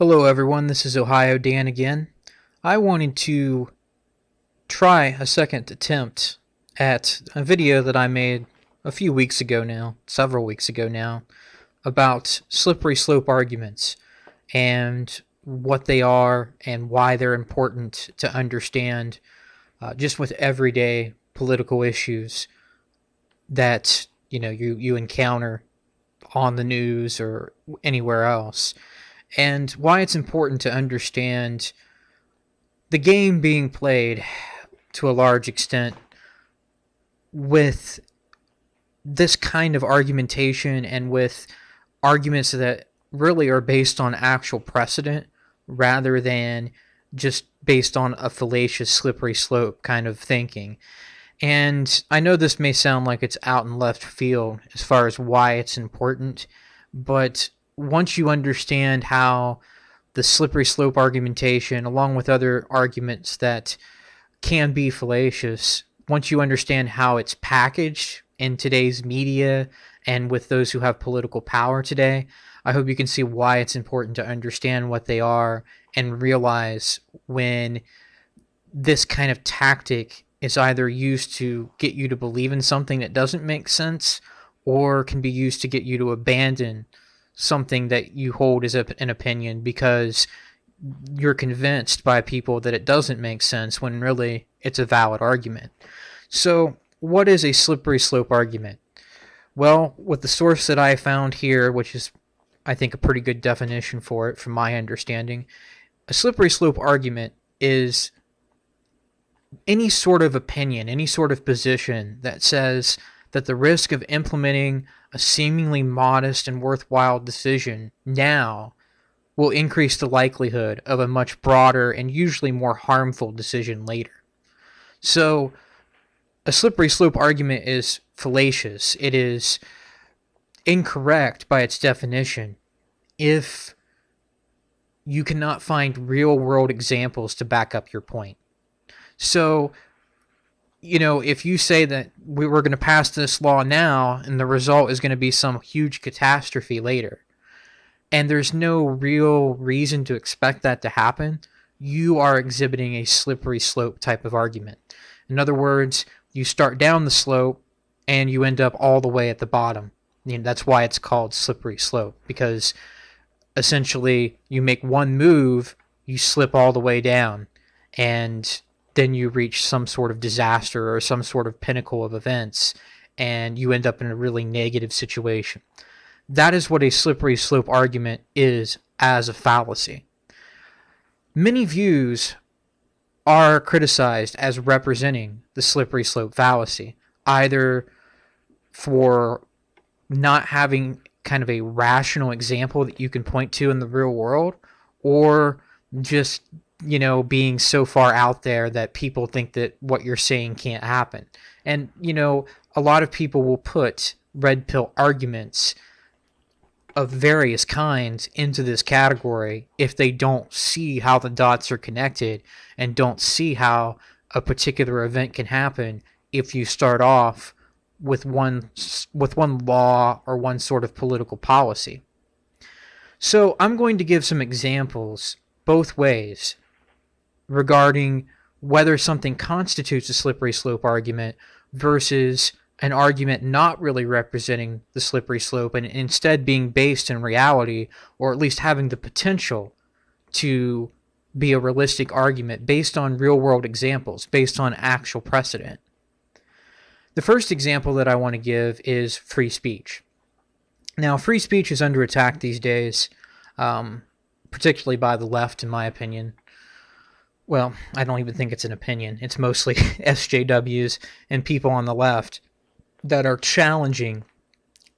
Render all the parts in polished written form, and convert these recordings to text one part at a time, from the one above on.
Hello everyone, this is Ohio Dan again. I wanted to try a second attempt at a video that I made a few weeks ago now, several weeks ago now, about slippery slope arguments and what they are and why they're important to understand just with everyday political issues that you encounter on the news or anywhere else, and why it's important to understand the game being played to a large extent with this kind of argumentation and with arguments that really are based on actual precedent rather than just based on a fallacious slippery slope kind of thinking. And I know this may sound like it's out in left field as far as why it's important, but once you understand how the slippery slope argumentation, along with other arguments that can be fallacious, once you understand how it's packaged in today's media and with those who have political power today, I hope you can see why it's important to understand what they are and realize when this kind of tactic is either used to get you to believe in something that doesn't make sense or can be used to get you to abandon something that you hold as an opinion because you're convinced by people that it doesn't make sense when really it's a valid argument. So, what is a slippery slope argument? Well, with the source that I found here, which is, I think, a pretty good definition for it from my understanding, a slippery slope argument is any sort of opinion, any sort of position that says that the risk of implementing a seemingly modest and worthwhile decision now will increase the likelihood of a much broader and usually more harmful decision later. So, a slippery slope argument is fallacious. It is incorrect by its definition if you cannot find real world examples to back up your point. So, if you say that we were going to pass this law now and the result is going to be some huge catastrophe later, and there's no real reason to expect that to happen, you are exhibiting a slippery slope type of argument. In other words, you start down the slope and you end up all the way at the bottom. That's why it's called slippery slope, because essentially you make one move, you slip all the way down, and then you reach some sort of disaster or some sort of pinnacle of events, and you end up in a really negative situation. That is what a slippery slope argument is as a fallacy. Many views are criticized as representing the slippery slope fallacy, either for not having kind of a rational example that you can point to in the real world, or just being so far out there that people think that what you're saying can't happen. And a lot of people will put red pill arguments of various kinds into this category if they don't see how the dots are connected and don't see how a particular event can happen if you start off with one law or one sort of political policy. So I'm going to give some examples both ways regarding whether something constitutes a slippery slope argument versus an argument not really representing the slippery slope and instead being based in reality, or at least having the potential to be a realistic argument based on real world examples, based on actual precedent. The first example that I want to give is free speech. Now, free speech is under attack these days, particularly by the left, in my opinion. Well, I don't even think it's an opinion. It's mostly SJWs and people on the left that are challenging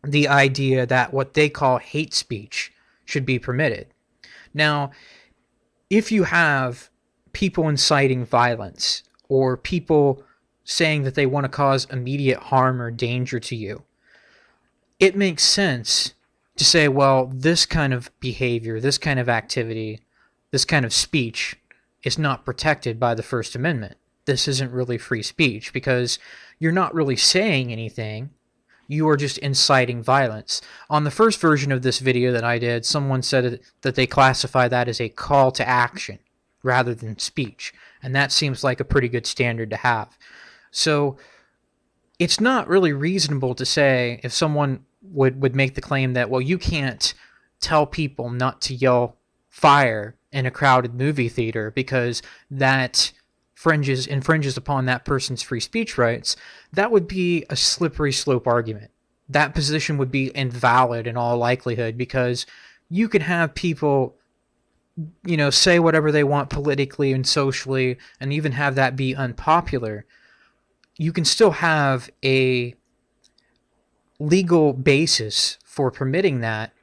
the idea that what they call hate speech should be permitted. Now, if you have people inciting violence or people saying that they want to cause immediate harm or danger to you, it makes sense to say, well, this kind of behavior, this kind of activity, this kind of speech is not protected by the First Amendment. This isn't really free speech because you're not really saying anything. you are just inciting violence. On the first version of this video that I did, someone said that they classify that as a call to action rather than speech, and that seems like a pretty good standard to have. So it's not really reasonable to say, if someone would make the claim that, well, you can't tell people not to yell fire in a crowded movie theater because that infringes upon that person's free speech rights, that would be a slippery slope argument. That position would be invalid in all likelihood, because you could have people, say whatever they want politically and socially, and even have that be unpopular. You can still have a legal basis for permitting that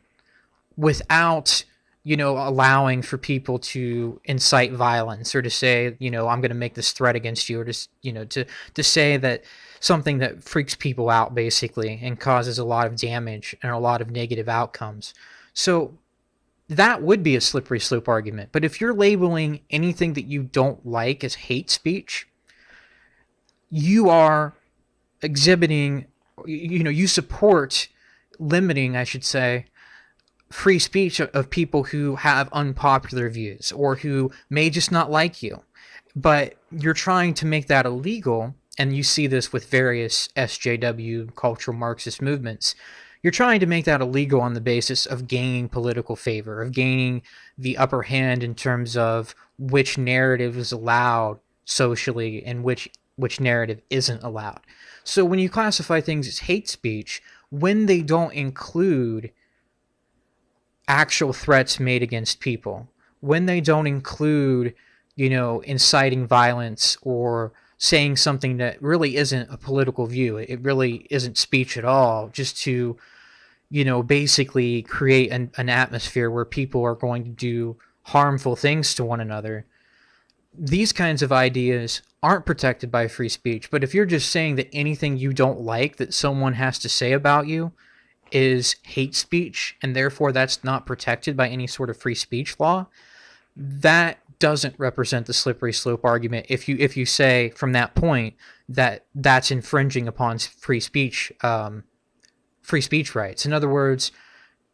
without, allowing for people to incite violence, or to say, I'm going to make this threat against you, or to say that something that freaks people out basically and causes a lot of damage and a lot of negative outcomes. So that would be a slippery slope argument. But if you're labeling anything that you don't like as hate speech, you are exhibiting, you support limiting, I should say, free speech of people who have unpopular views or who may just not like you. But you're trying to make that illegal, and you see this with various SJW cultural Marxist movements. You're trying to make that illegal on the basis of gaining political favor, of gaining the upper hand in terms of which narrative is allowed socially and which narrative isn't allowed. So when you classify things as hate speech, when they don't include actual threats made against people, when they don't include, inciting violence or saying something that really isn't a political view, it really isn't speech at all, just to, basically create an atmosphere where people are going to do harmful things to one another, these kinds of ideas aren't protected by free speech. But if you're just saying that anything you don't like that someone has to say about you is hate speech, and therefore that's not protected by any sort of free speech law, that doesn't represent the slippery slope argument. If you say from that point that that's infringing upon free speech rights. In other words,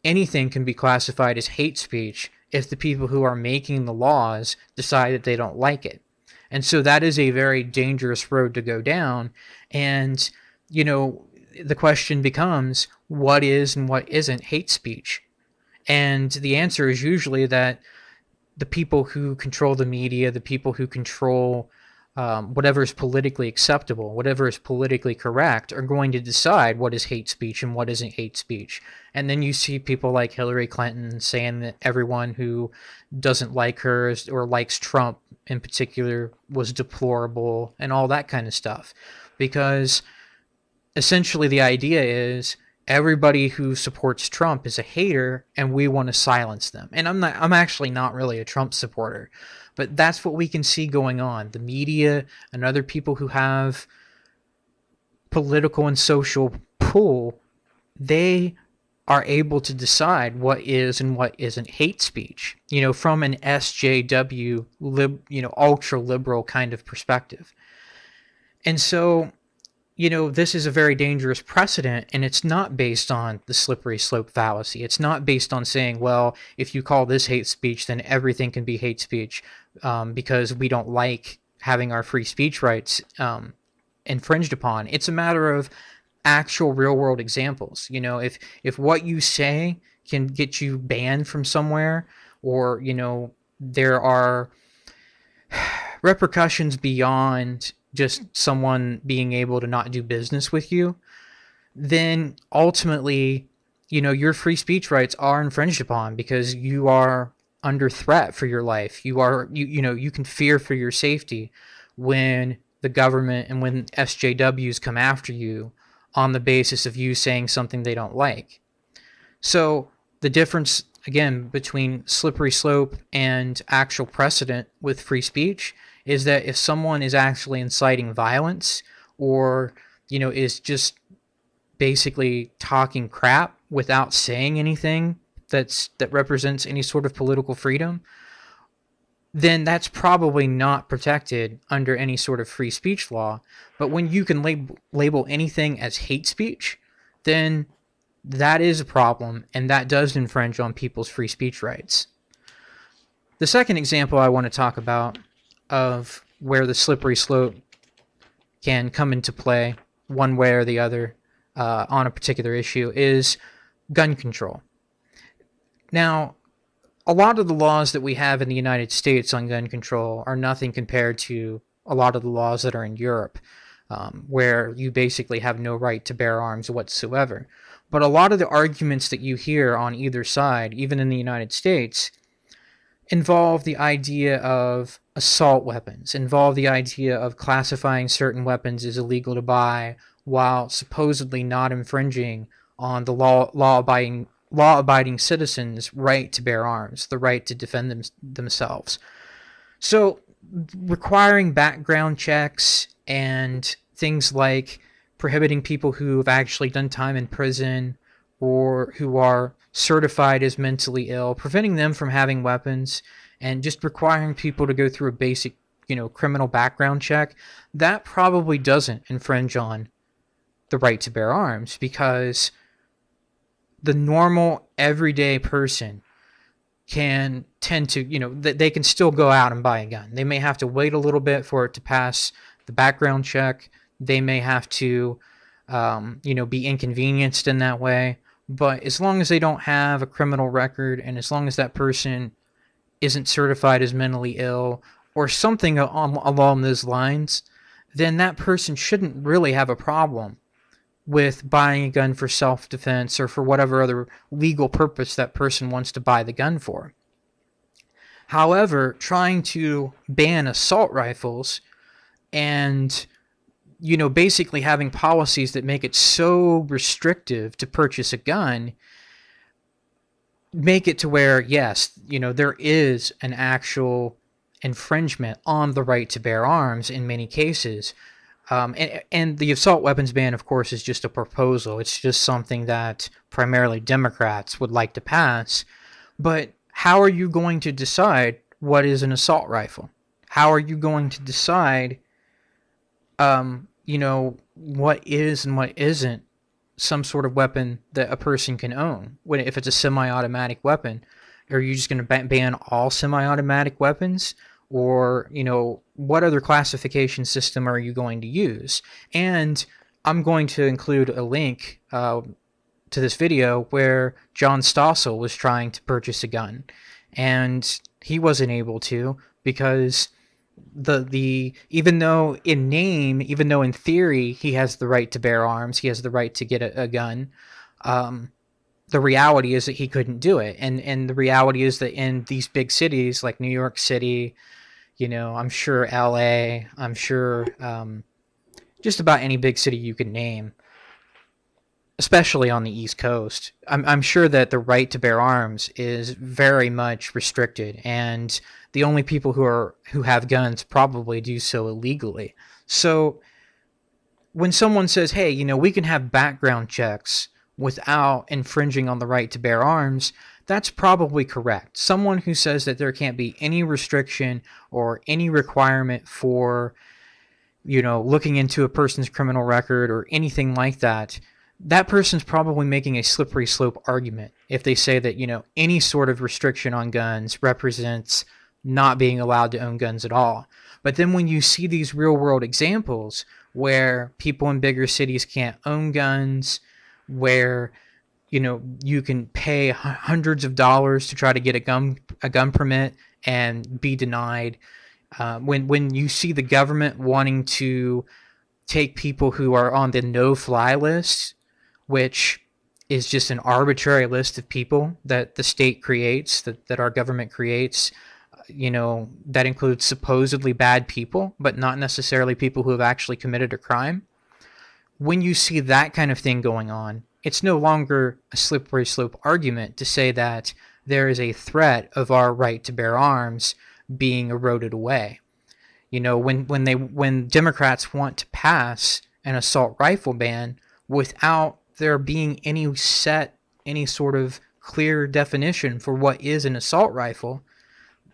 anything can be classified as hate speech if the people who are making the laws decide that they don't like it. And so that is a very dangerous road to go down. And, the question becomes, what is and what isn't hate speech? And the answer is usually that the people who control the media, the people who control whatever is politically acceptable, whatever is politically correct, are going to decide what is hate speech and what isn't hate speech. And then you see people like Hillary Clinton saying that everyone who doesn't like her or likes Trump in particular was deplorable and all that kind of stuff. Because essentially the idea is everybody who supports Trump is a hater and we want to silence them. And I'm actually not really a Trump supporter, but that's what we can see going on. The media and other people who have political and social pull, they are able to decide what is and what isn't hate speech, from an SJW, ultra liberal kind of perspective. And so, this is a very dangerous precedent, and it's not based on the slippery slope fallacy. It's not based on saying, well, if you call this hate speech, then everything can be hate speech, because we don't like having our free speech rights infringed upon. It's a matter of actual real-world examples. If what you say can get you banned from somewhere, or, there are repercussions beyond just someone being able to not do business with you, then ultimately, your free speech rights are infringed upon because you are under threat for your life. You can fear for your safety when the government and when SJWs come after you on the basis of you saying something they don't like. So the difference, again, between slippery slope and actual precedent with free speech is that if someone is actually inciting violence, or, is just basically talking crap without saying anything that represents any sort of political freedom, then that's probably not protected under any sort of free speech law. But when you can label anything as hate speech, then that is a problem, and that does infringe on people's free speech rights. The second example I want to talk about of where the slippery slope can come into play one way or the other on a particular issue is gun control. Now, a lot of the laws that we have in the United States on gun control are nothing compared to a lot of the laws that are in Europe, where you basically have no right to bear arms whatsoever. But a lot of the arguments that you hear on either side, even in the United States, involve the idea of assault weapons, involve the idea of classifying certain weapons as illegal to buy while supposedly not infringing on the law-abiding citizens' right to bear arms, the right to defend themselves. So requiring background checks and things like prohibiting people who have actually done time in prison or who are certified as mentally ill, preventing them from having weapons, and just requiring people to go through a basic, criminal background check, that probably doesn't infringe on the right to bear arms, because the normal everyday person can tend to, they can still go out and buy a gun. They may have to wait a little bit for it to pass the background check. They may have to, be inconvenienced in that way. But as long as they don't have a criminal record, and as long as that person isn't certified as mentally ill or something along those lines, then that person shouldn't really have a problem with buying a gun for self-defense or for whatever other legal purpose that person wants to buy the gun for. However, trying to ban assault rifles and basically having policies that make it so restrictive to purchase a gun make it to where, yes, there is an actual infringement on the right to bear arms in many cases. And the assault weapons ban, of course, is just a proposal. It's just something that primarily Democrats would like to pass. But how are you going to decide what is an assault rifle? How are you going to decide, what is and what isn't some sort of weapon that a person can own? If it's a semi-automatic weapon, are you just going to ban all semi-automatic weapons? Or, what other classification system are you going to use? And I'm going to include a link to this video where John Stossel was trying to purchase a gun, and he wasn't able to because even though in theory he has the right to bear arms, he has the right to get a gun, the reality is that he couldn't do it. And the reality is that in these big cities like New York City, I'm sure LA, I'm sure just about any big city you can name, especially on the East Coast, I'm sure that the right to bear arms is very much restricted, and the only people who have guns probably do so illegally. So when someone says, hey, we can have background checks without infringing on the right to bear arms, that's probably correct. Someone who says that there can't be any restriction or any requirement for, looking into a person's criminal record or anything like that, that person's probably making a slippery slope argument if they say that, any sort of restriction on guns represents not being allowed to own guns at all. But then when you see these real world examples where people in bigger cities can't own guns, where you can pay hundreds of dollars to try to get a gun permit and be denied, when you see the government wanting to take people who are on the no-fly list, which is just an arbitrary list of people that the state creates, that our government creates, that includes supposedly bad people, but not necessarily people who have actually committed a crime. When you see that kind of thing going on, it's no longer a slippery slope argument to say that there is a threat of our right to bear arms being eroded away. When Democrats want to pass an assault rifle ban without there being any sort of clear definition for what is an assault rifle,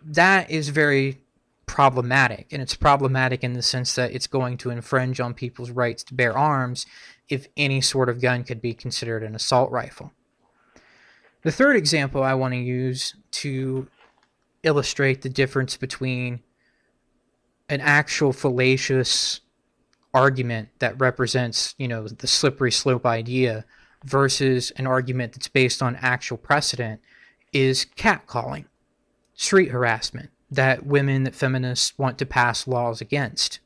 that is very problematic. And it's problematic in the sense that it's going to infringe on people's rights to bear arms if any sort of gun could be considered an assault rifle. The third example I want to use to illustrate the difference between an actual fallacious argument that represents, the slippery slope idea versus an argument that's based on actual precedent is catcalling, street harassment that feminists want to pass laws against.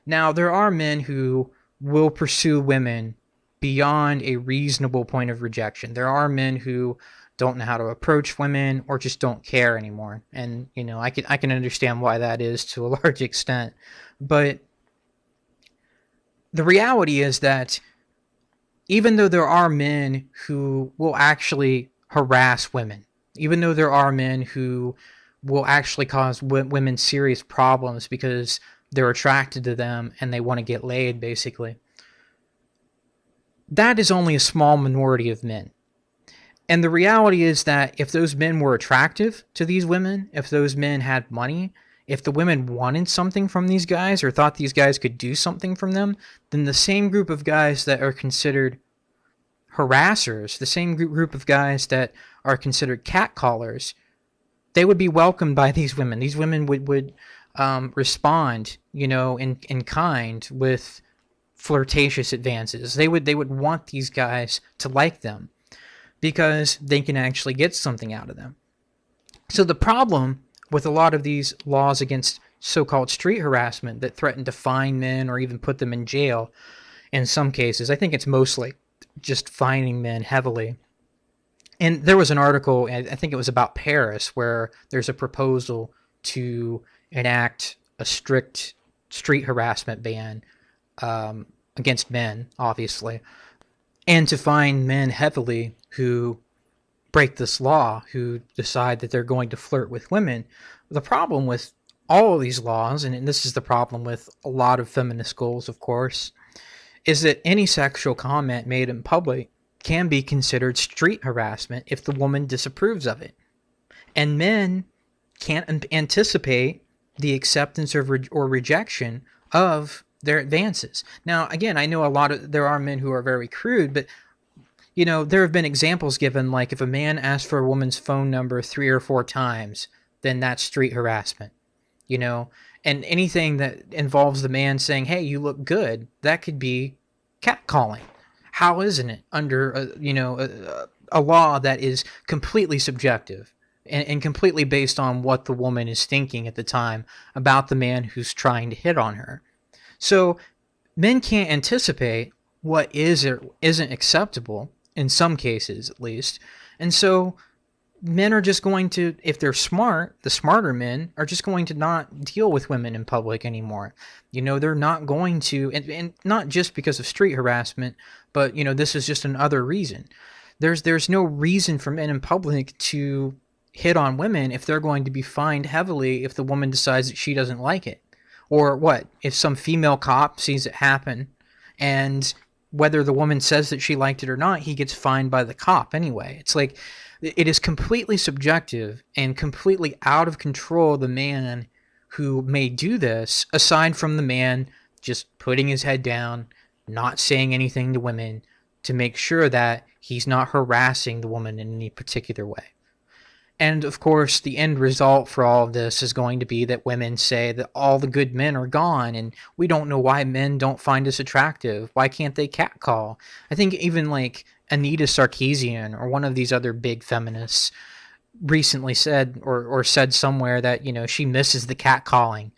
Now, there are men who will pursue women beyond a reasonable point of rejection. There are men who don't know how to approach women or just don't care anymore. And, I can understand why that is to a large extent. But the reality is that even though there are men who will actually harass women, even though there are men who will actually cause women serious problems because they're attracted to them and they want to get laid, basically, that is only a small minority of men. And the reality is that if those men were attractive to these women, if those men had money, if the women wanted something from these guys or thought these guys could do something from them, then the same group of guys that are considered harassers, the same group of guys that are considered catcallers, they would be welcomed by these women. These women would respond, in kind with flirtatious advances. They would want these guys to like them because they can actually get something out of them. So the problem with a lot of these laws against so-called street harassment that threaten to fine men or even put them in jail, in some cases, I think it's mostly just fining men heavily. And there was an article, I think it was about Paris, where there's a proposal to enact a strict street harassment ban against men, obviously, and to fine men heavily who break this law, who decide that they're going to flirt with women. The problem with all of these laws, and this is the problem with a lot of feminist goals, of course, is that any sexual comment made in public can be considered street harassment if the woman disapproves of it. And men can't anticipate the acceptance or rejection of their advances. Now, again, I know there are men who are very crude, but there have been examples given, like if a man asks for a woman's phone number 3 or 4 times, then that's street harassment, and anything that involves the man saying, hey, you look good, that could be catcalling. How isn't it under a law that is completely subjective and completely based on what the woman is thinking at the time about the man who's trying to hit on her? So men can't anticipate what is or isn't acceptable, in some cases at least. And so men are just going to, if they're smart, the smarter men are just going to not deal with women in public anymore. They're not going to, and not just because of street harassment, but, this is just another reason. There's no reason for men in public to hit on women if they're going to be fined heavily if the woman decides that she doesn't like it. Or what, if some female cop sees it happen, and whether the woman says that she liked it or not, he gets fined by the cop anyway. It's like, it is completely subjective and completely out of control, the man who may do this, aside from the man just putting his head down, not saying anything to women to make sure that he's not harassing the woman in any particular way. And of course, the end result for all of this is going to be that women say that all the good men are gone, and we don't know why men don't find us attractive. Why can't they catcall? I think even like Anita Sarkeesian or one of these other big feminists recently said or said somewhere that, she misses the catcalling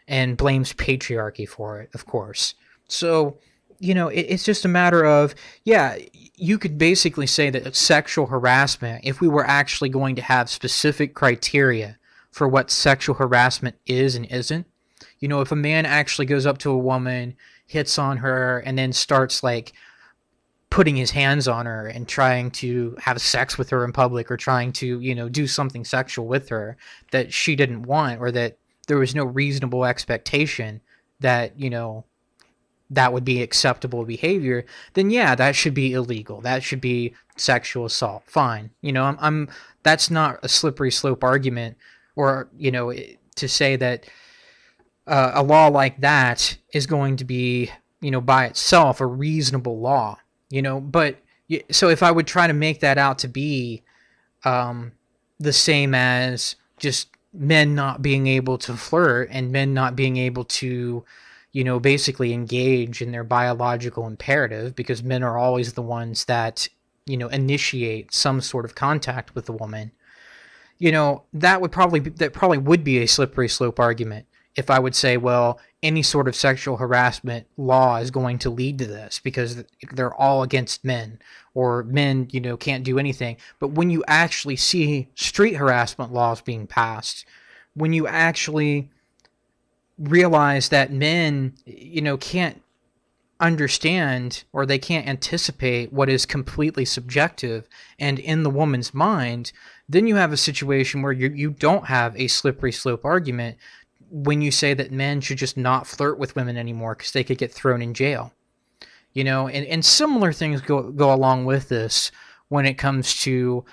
and blames patriarchy for it, of course. So, it's just a matter of, yeah, you could basically say that sexual harassment, if we were actually going to have specific criteria for what sexual harassment is and isn't, if a man actually goes up to a woman, hits on her, and then starts like putting his hands on her and trying to have sex with her in public, or trying to, do something sexual with her that she didn't want, or that there was no reasonable expectation that, that would be acceptable behavior, then yeah, that should be illegal. That should be sexual assault. Fine. That's not a slippery slope argument, or, to say that a law like that is going to be, by itself a reasonable law, but so if I would try to make that out to be um, the same as just men not being able to flirt and men not being able to, basically engage in their biological imperative, because men are always the ones that, initiate some sort of contact with the woman. That probably would be a slippery slope argument if I would say, well, any sort of sexual harassment law is going to lead to this because they're all against men, or men, can't do anything. But when you actually see street harassment laws being passed, when you actually realize that men, can't understand, or they can't anticipate what is completely subjective and in the woman's mind, then you have a situation where you don't have a slippery slope argument when you say that men should just not flirt with women anymore because they could get thrown in jail. And similar things go along with this when it comes to,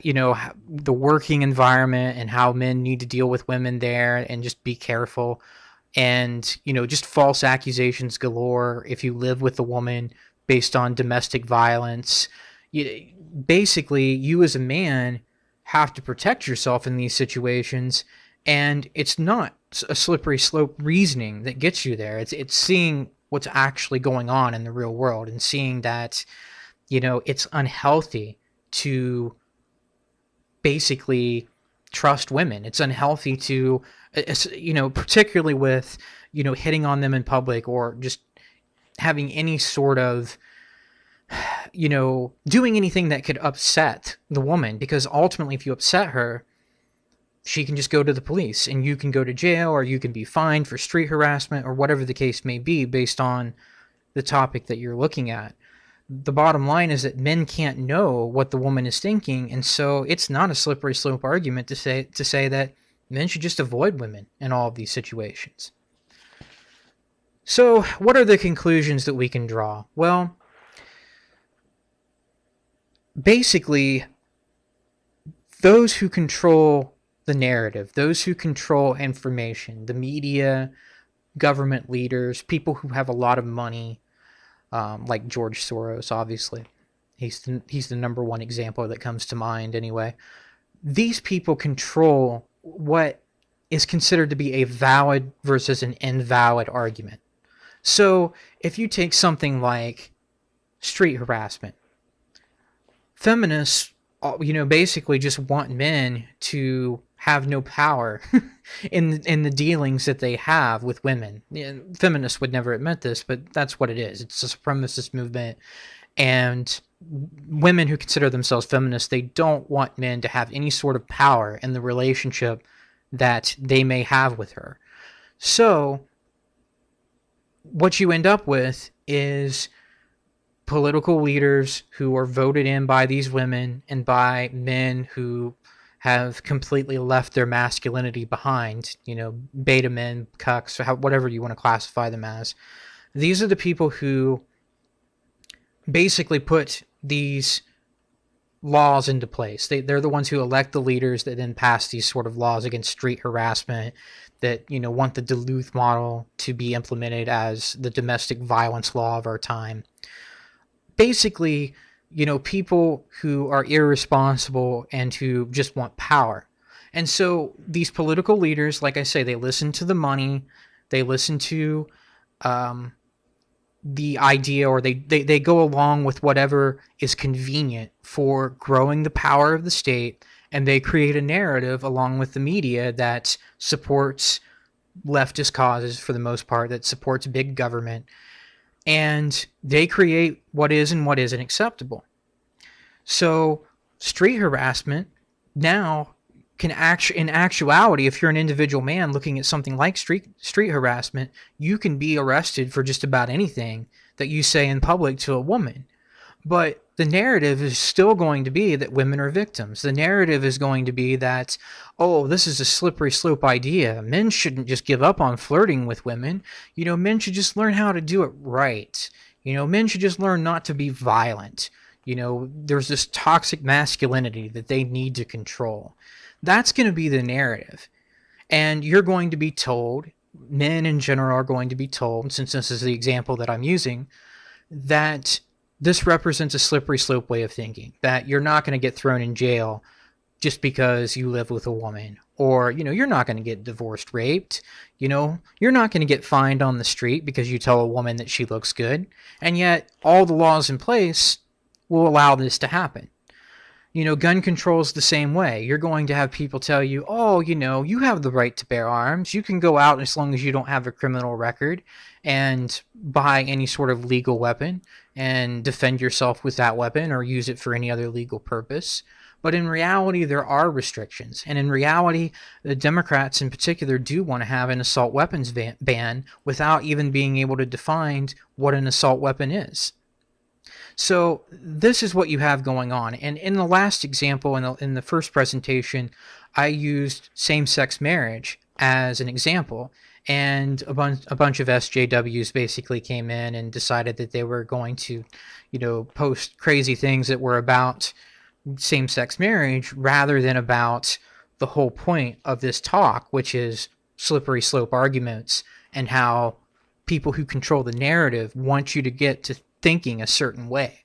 the working environment and how men need to deal with women there and just be careful. And, just false accusations galore if you live with a woman based on domestic violence. Basically, you as a man have to protect yourself in these situations, and it's not a slippery slope reasoning that gets you there. It's seeing what's actually going on in the real world and seeing that, it's unhealthy to basically trust women. It's unhealthy to, particularly with, hitting on them in public, or just having any sort of, doing anything that could upset the woman, because ultimately if you upset her, she can just go to the police and you can go to jail, or you can be fined for street harassment, or whatever the case may be based on the topic that you're looking at. The bottom line is that men can't know what the woman is thinking, and so it's not a slippery slope argument to say that men should just avoid women in all of these situations. So, what are the conclusions that we can draw? Well, basically, those who control the narrative, those who control information, the media, government leaders, people who have a lot of money, like George Soros, obviously. He's the number one example that comes to mind anyway. These people control what is considered to be a valid versus an invalid argument. So if you take something like street harassment, feminists, basically just want men to have no power in the dealings that they have with women. Feminists would never admit this, but that's what it is. It's a supremacist movement, and women who consider themselves feminists, they don't want men to have any sort of power in the relationship that they may have with her. So what you end up with is political leaders who are voted in by these women and by men who have completely left their masculinity behind, beta men, cucks, whatever you want to classify them as. These are the people who basically put these laws into place. They're the ones who elect the leaders that then pass these sort of laws against street harassment, that, want the Duluth model to be implemented as the domestic violence law of our time. Basically, people who are irresponsible and who just want power. And so these political leaders, like I say, they listen to the money, they listen to the idea, or they go along with whatever is convenient for growing the power of the state, and they create a narrative along with the media that supports leftist causes for the most part, that supports big government, and they create what is and what isn't acceptable. So street harassment now can in actuality, if you're an individual man looking at something like street harassment, you can be arrested for just about anything that you say in public to a woman. But the narrative is still going to be that women are victims. The narrative is going to be that, oh, this is a slippery slope idea. Men shouldn't just give up on flirting with women. Men should just learn how to do it right. Men should just learn not to be violent. There's this toxic masculinity that they need to control. That's going to be the narrative. And you're going to be told, men in general are going to be told, since this is the example that I'm using, that this represents a slippery slope way of thinking, that you're not going to get thrown in jail just because you live with a woman, or you're not going to get divorced, raped, you're not going to get fined on the street because you tell a woman that she looks good, and yet all the laws in place will allow this to happen. Gun control is the same way. You're going to have people tell you, oh, you have the right to bear arms. You can go out as long as you don't have a criminal record and buy any sort of legal weapon and defend yourself with that weapon or use it for any other legal purpose. But in reality, there are restrictions. And in reality, the Democrats in particular do want to have an assault weapons ban without even being able to define what an assault weapon is. So this is what you have going on. And in the last example, in the first presentation, I used same-sex marriage as an example. And a bunch of SJWs basically came in and decided that they were going to, post crazy things that were about same-sex marriage rather than about the whole point of this talk, which is slippery slope arguments and how people who control the narrative want you to get to thinking a certain way.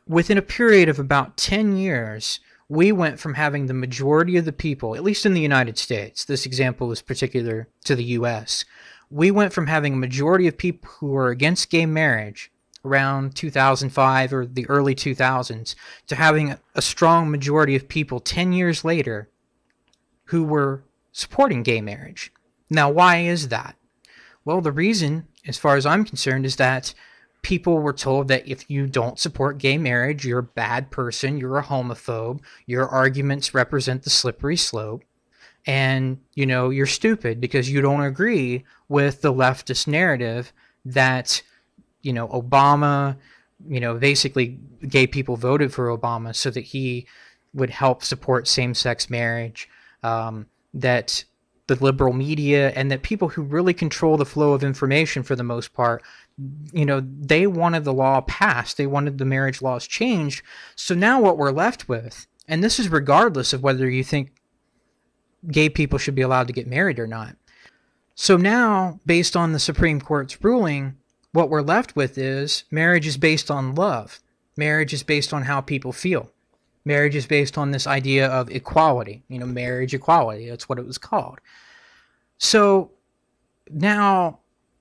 Within a period of about 10 years, we went from having the majority of the people, at least in the United States, this example is particular to the US, we went from having a majority of people who were against gay marriage around 2005 or the early 2000s to having a strong majority of people 10 years later who were supporting gay marriage. Now, why is that? Well, the reason, as far as I'm concerned, is that people were told that if you don't support gay marriage, you're a bad person, you're a homophobe, your arguments represent the slippery slope, and, you're stupid because you don't agree with the leftist narrative that, Obama, basically gay people voted for Obama so that he would help support same-sex marriage, that the liberal media and that people who really control the flow of information for the most part, they wanted the law passed. They wanted the marriage laws changed. So now what we're left with, and this is regardless of whether you think gay people should be allowed to get married or not. So now, based on the Supreme Court's ruling, what we're left with is marriage is based on love. Marriage is based on how people feel. Marriage is based on this idea of equality, marriage equality. That's what it was called. So now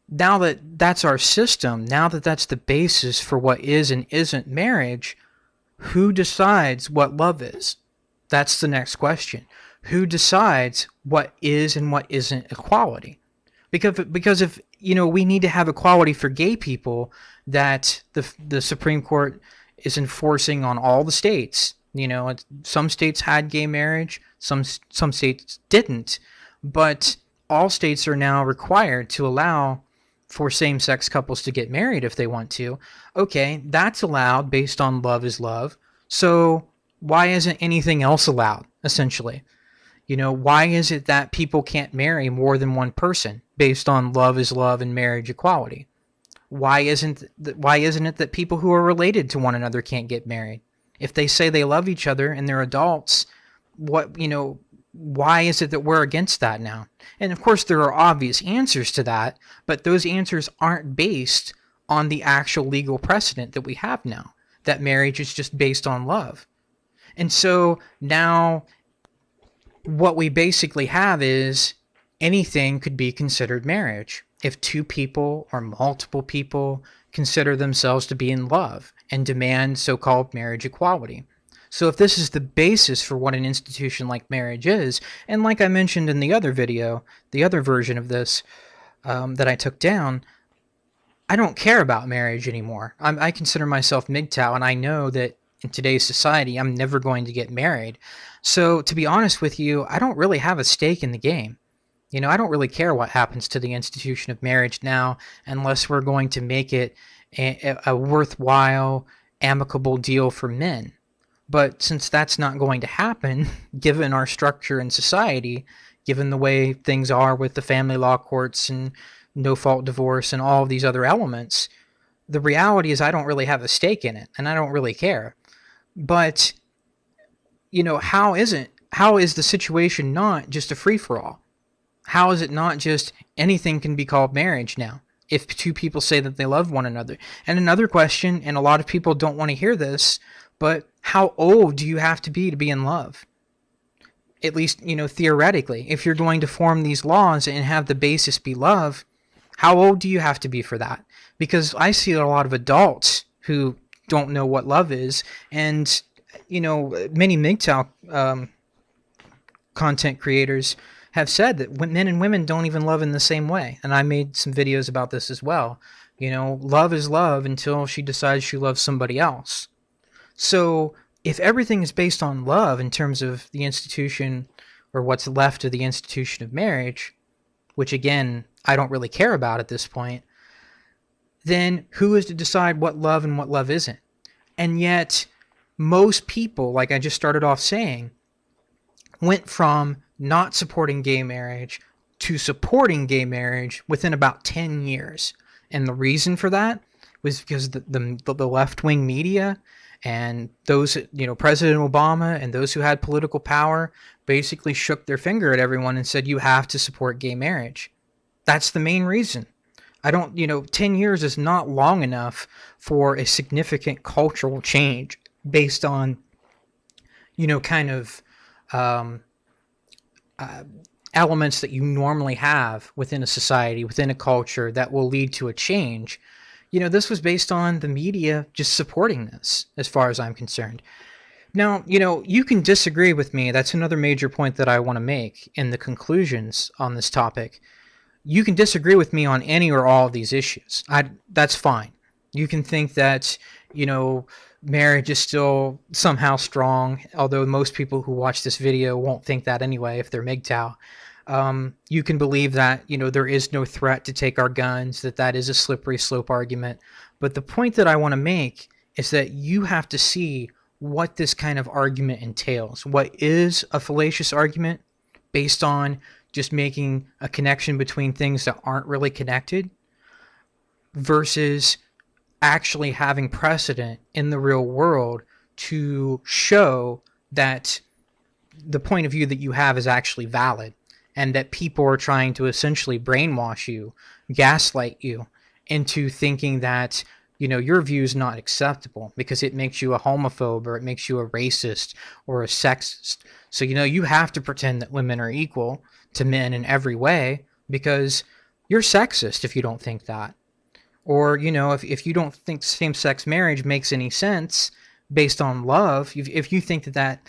that that's our system, now that that's the basis for what is and isn't marriage, who decides what love is? That's the next question. Who decides what is and what isn't equality? Because if, we need to have equality for gay people that the Supreme Court is enforcing on all the states. Some states had gay marriage, some states didn't, but all states are now required to allow for same-sex couples to get married if they want to. Okay, that's allowed based on love is love. So why isn't anything else allowed, essentially? Why is it that people can't marry more than one person based on love is love and marriage equality? Why isn't it that people who are related to one another can't get married? If they say they love each other and they're adults, why is it that we're against that now? And of course, there are obvious answers to that, but those answers aren't based on the actual legal precedent that we have now, that marriage is just based on love. And so now what we basically have is anything could be considered marriage if two people or multiple people consider themselves to be in love and demand so-called marriage equality. So if this is the basis for what an institution like marriage is, and like I mentioned in the other video, the other version of this that I took down, I don't care about marriage anymore. I consider myself MGTOW, and I know that in today's society, I'm never going to get married. So to be honest with you, I don't really have a stake in the game. I don't really care what happens to the institution of marriage now unless we're going to make it a worthwhile, amicable deal for men. But since that's not going to happen, given our structure in society, given the way things are with the family law courts and no-fault divorce and all of these other elements, the reality is I don't really have a stake in it, and I don't really care. But, how is the situation not just a free-for-all? How is it not just anything can be called marriage now if two people say that they love one another? And another question, and a lot of people don't want to hear this, but how old do you have to be in love? At least, theoretically, if you're going to form these laws and have the basis be love, how old do you have to be for that? Because I see a lot of adults who don't know what love is, and many MGTOW content creators have said that men and women don't even love in the same way. And I made some videos about this as well. Love is love until she decides she loves somebody else. So if everything is based on love in terms of the institution or what's left of the institution of marriage, which again, I don't really care about at this point, then who is to decide what love and what love isn't? And yet most people, like I just started off saying, went from not supporting gay marriage to supporting gay marriage within about 10 years. And the reason for that was because the left-wing media and those, President Obama and those who had political power basically shook their finger at everyone and said, you have to support gay marriage. That's the main reason. 10 years is not long enough for a significant cultural change based on, kind of elements that you normally have within a society, within a culture that will lead to a change. This was based on the media just supporting this, as far as I'm concerned. Now, you can disagree with me. That's another major point that I want to make in the conclusions on this topic. You can disagree with me on any or all of these issues. That's fine. You can think that, marriage is still somehow strong, although most people who watch this video won't think that anyway if they're MGTOW. You can believe that, there is no threat to take our guns, that is a slippery slope argument. But the point that I want to make is that you have to see what this kind of argument entails. What is a fallacious argument based on just making a connection between things that aren't really connected versus actually having precedent in the real world to show that the point of view that you have is actually valid and that people are trying to essentially brainwash you, gaslight you into thinking that, your view is not acceptable because it makes you a homophobe or it makes you a racist or a sexist. So, you have to pretend that women are equal to men in every way because you're sexist if you don't think that. Or, if you don't think same-sex marriage makes any sense based on love, if you think that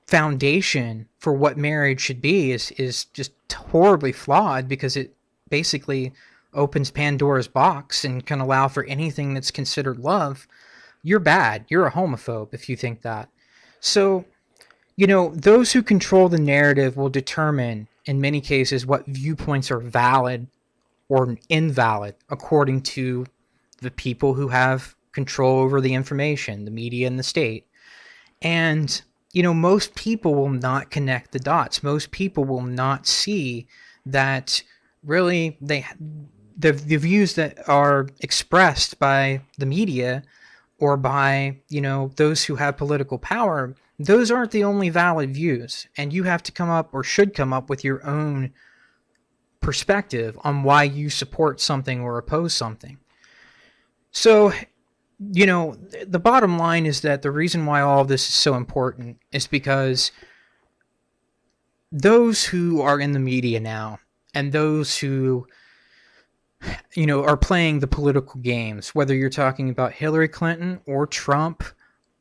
foundation for what marriage should be is just horribly flawed because it basically opens Pandora's box and can allow for anything that's considered love, you're bad. You're a homophobe if you think that. So, those who control the narrative will determine, in many cases, what viewpoints are valid or invalid according to the people who have control over the information, the media and the state. And, most people will not connect the dots. Most people will not see that really the views that are expressed by the media or by, those who have political power, those aren't the only valid views. And you have to come up or should come up with your own perspective on why you support something or oppose something. So, the bottom line is that the reason why all of this is so important is because those who are in the media now and those who, are playing the political games, whether you're talking about Hillary Clinton or Trump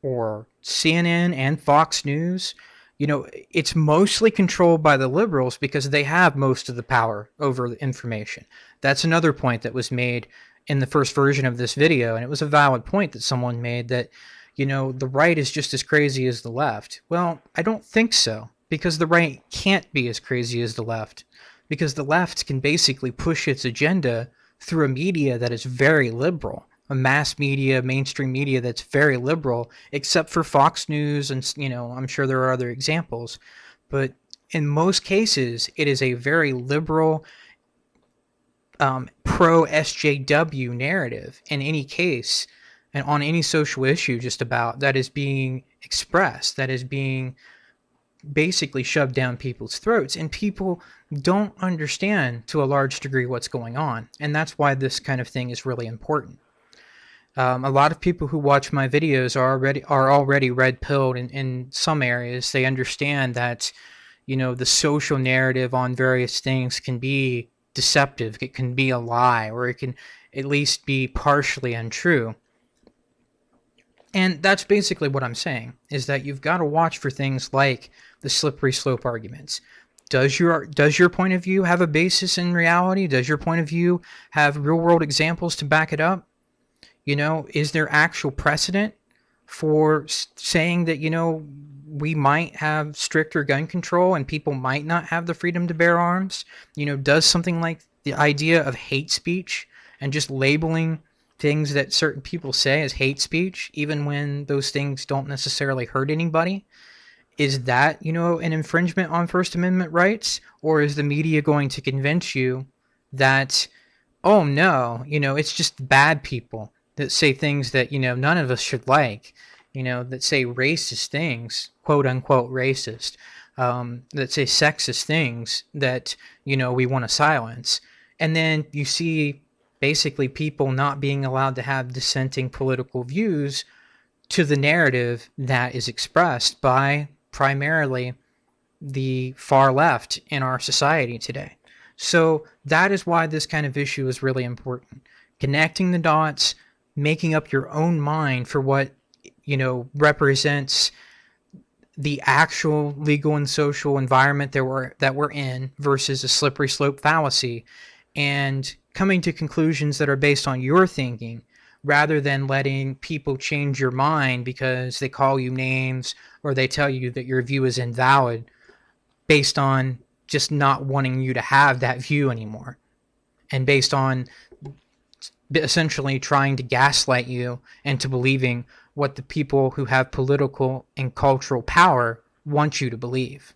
or CNN and Fox News, it's mostly controlled by the liberals because they have most of the power over the information. That's another point that was made in the first version of this video, and it was a valid point that someone made that, the right is just as crazy as the left. Well, I don't think so, because the right can't be as crazy as the left, because the left can basically push its agenda through a media that is very liberal, a mass media, mainstream media that's very liberal, except for Fox News, and, I'm sure there are other examples. But in most cases, it is a very liberal, pro-SJW narrative in any case, and on any social issue just about, that is being expressed, that is being basically shoved down people's throats, and people don't understand to a large degree what's going on. And that's why this kind of thing is really important. A lot of people who watch my videos are already red pilled in some areas. They understand that, the social narrative on various things can be deceptive. It can be a lie, or it can at least be partially untrue. And that's basically what I'm saying, is that you've got to watch for things like the slippery slope arguments. Does your point of view have a basis in reality? Does your point of view have real world examples to back it up? Is there actual precedent for saying that, we might have stricter gun control and people might not have the freedom to bear arms? Does something like the idea of hate speech and just labeling things that certain people say as hate speech, even when those things don't necessarily hurt anybody, is that, an infringement on First Amendment rights? Or is the media going to convince you that, oh no, it's just bad people that say things that, none of us should like, that say racist things, quote unquote racist, that say sexist things that, we want to silence. And then you see basically people not being allowed to have dissenting political views to the narrative that is expressed by primarily the far left in our society today. So that is why this kind of issue is really important. Connecting the dots, making up your own mind for what, represents the actual legal and social environment that we're in versus a slippery slope fallacy, and coming to conclusions that are based on your thinking rather than letting people change your mind because they call you names or they tell you that your view is invalid based on just not wanting you to have that view anymore, and based on essentially trying to gaslight you into believing what the people who have political and cultural power want you to believe.